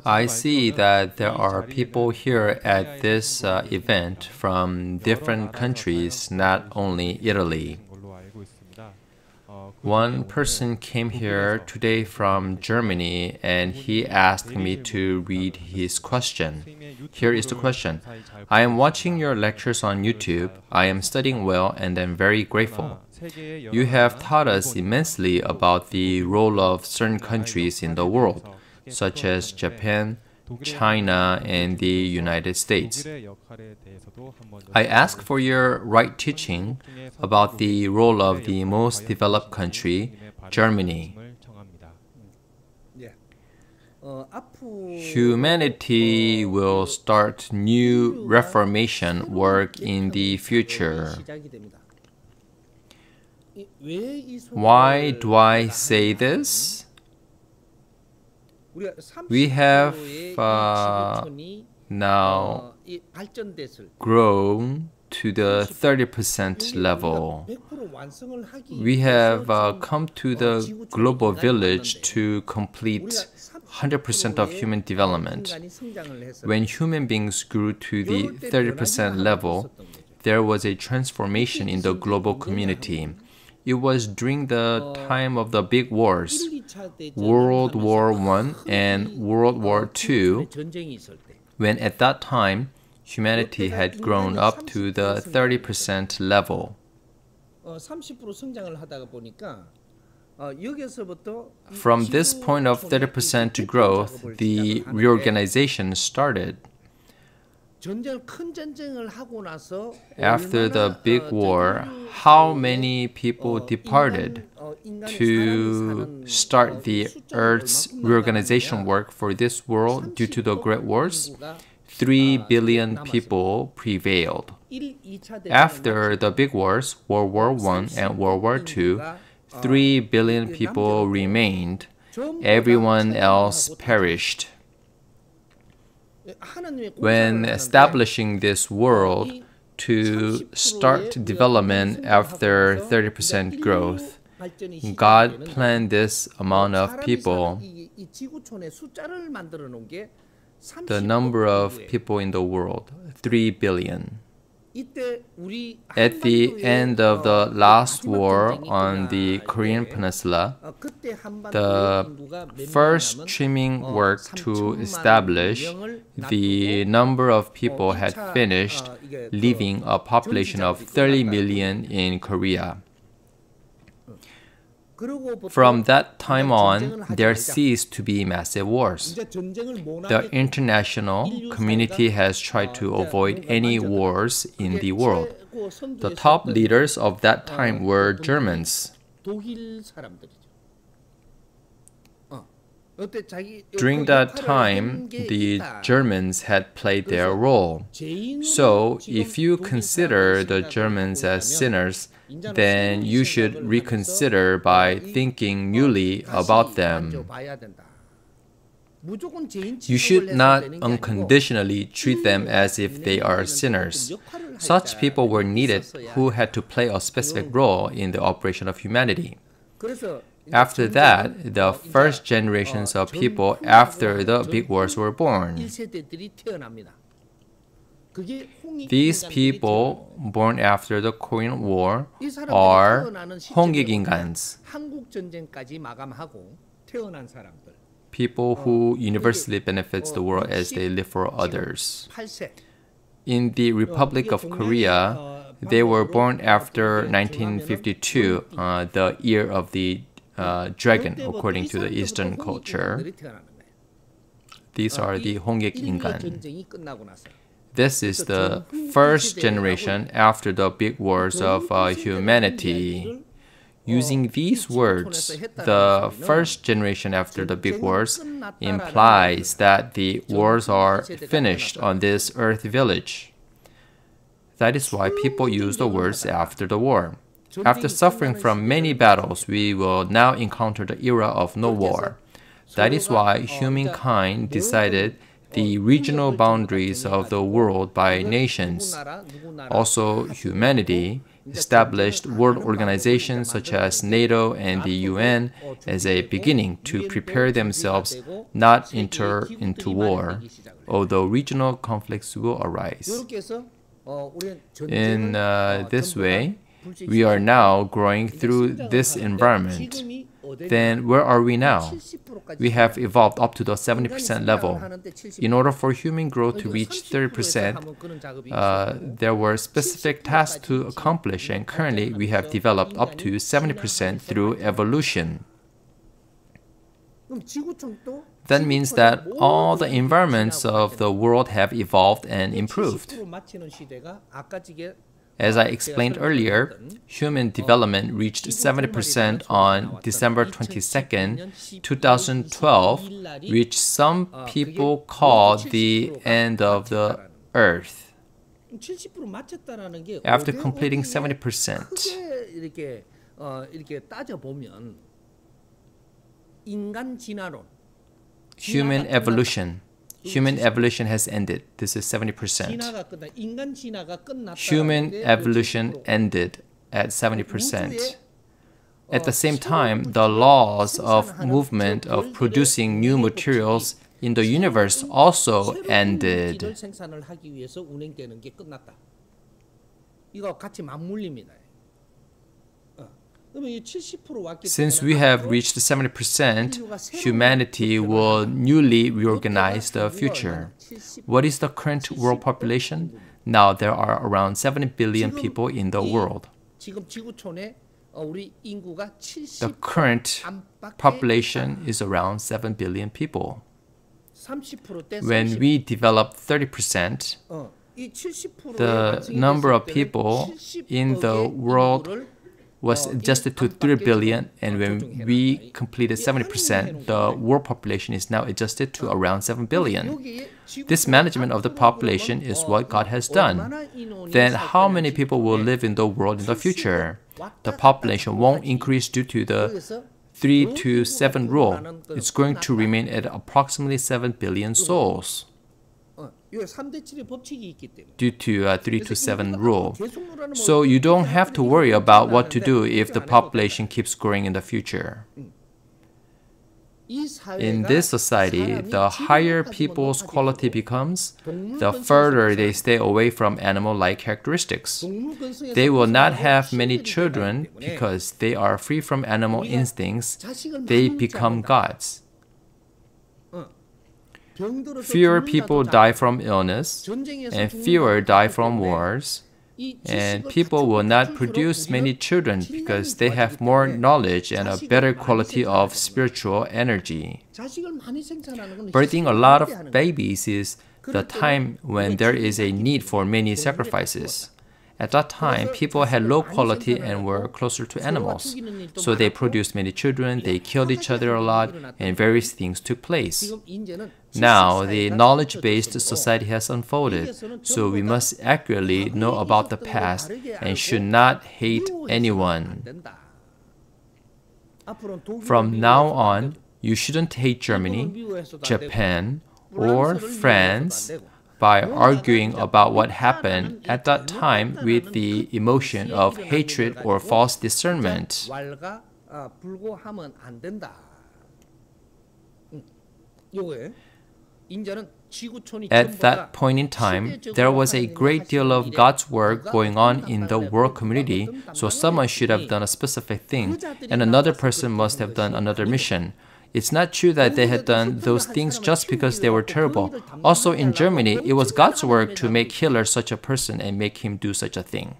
I see that there are people here at this event from different countries, not only Italy. One person came here today from Germany and he asked me to read his question. Here is the question. I am watching your lectures on YouTube. I am studying well and am very grateful. You have taught us immensely about the role of certain countries in the world, such as Japan, China, and the United States. I ask for your right teaching about the role of the most developed country, Germany. Humanity will start new reformation work in the future. Why do I say this? We have now grown to the 30% level. We have come to the global village to complete 100% of human development. When human beings grew to the 30% level, there was a transformation in the global community. It was during the time of the big wars, World War I and World War II, when at that time, humanity had grown up to the 30% level. From this point of 30% growth, the reorganization started. After the big war, how many people departed to start the Earth's reorganization work for this world due to the Great Wars? 3 billion people prevailed. After the big wars, World War I and World War II, 3 billion people remained. Everyone else perished. When establishing this world to start development after 30% growth, God planned this amount of people. The number of people in the world, 3 billion. At the end of the last war on the Korean Peninsula, the first trimming work to establish the number of people had finished, leaving a population of 30 million in Korea. From that time on, there ceased to be massive wars. The international community has tried to avoid any wars in the world. The top leaders of that time were Germans. During that time, the Germans had played their role. So, if you consider the Germans as sinners, then you should reconsider by thinking newly about them. You should not unconditionally treat them as if they are sinners. Such people were needed who had to play a specific role in the operation of humanity. After that, the first generations of people after the big wars were born. These people born after the Korean War are Hongikingans, people who universally benefits the world as they live for others. In the Republic of Korea, they were born after 1952, the year of the dragon, according to the Eastern culture. These are the Hongikingan. This is the first generation after the big wars of humanity. Using these words, the first generation after the big wars implies that the wars are finished on this earth village. That is why people use the words after the war. After suffering from many battles, we will now encounter the era of no war. That is why humankind decided the regional boundaries of the world by nations. Also, humanity established world organizations such as NATO and the UN as a beginning to prepare themselves not enter into war, although regional conflicts will arise. In this way, we are now growing through this environment. Then where are we now? We have evolved up to the 70% level. In order for human growth to reach 30%, there were specific tasks to accomplish, and currently we have developed up to 70% through evolution. That means that all the environments of the world have evolved and improved. As I explained earlier, human development reached 70% on December 22nd, 2012, which some people call the end of the earth. After completing 70%, human evolution has ended. This is 70%. Human evolution ended at 70%. At the same time, the laws of movement of producing new materials in the universe also ended. Since we have reached 70%, humanity will newly reorganize the future. What is the current world population? Now there are around 7 billion people in the world. The current population is around 7 billion people. When we develop 30%, the number of people in the world was adjusted to 3 billion, and when we completed 70%, the world population is now adjusted to around 7 billion. This management of the population is what God has done. Then how many people will live in the world in the future? The population won't increase due to the 3 to 7 rule. It's going to remain at approximately 7 billion souls due to 3 to 7 rule. So you don't have to worry about what to do if the population keeps growing in the future. In this society, the higher people's quality becomes, the further they stay away from animal-like characteristics. They will not have many children because they are free from animal instincts. They become gods. Fewer people die from illness, and fewer die from wars, and people will not produce many children because they have more knowledge and a better quality of spiritual energy. Birthing a lot of babies is the time when there is a need for many sacrifices. At that time, people had low quality and were closer to animals. So they produced many children, they killed each other a lot, and various things took place. Now, the knowledge-based society has unfolded, so we must accurately know about the past and should not hate anyone. From now on, you shouldn't hate Germany, Japan, or France by arguing about what happened at that time with the emotion of hatred or false discernment. At that point in time, there was a great deal of God's work going on in the world community, so someone should have done a specific thing, and another person must have done another mission. It's not true that they had done those things just because they were terrible. Also in Germany, it was God's work to make Hitler such a person and make him do such a thing.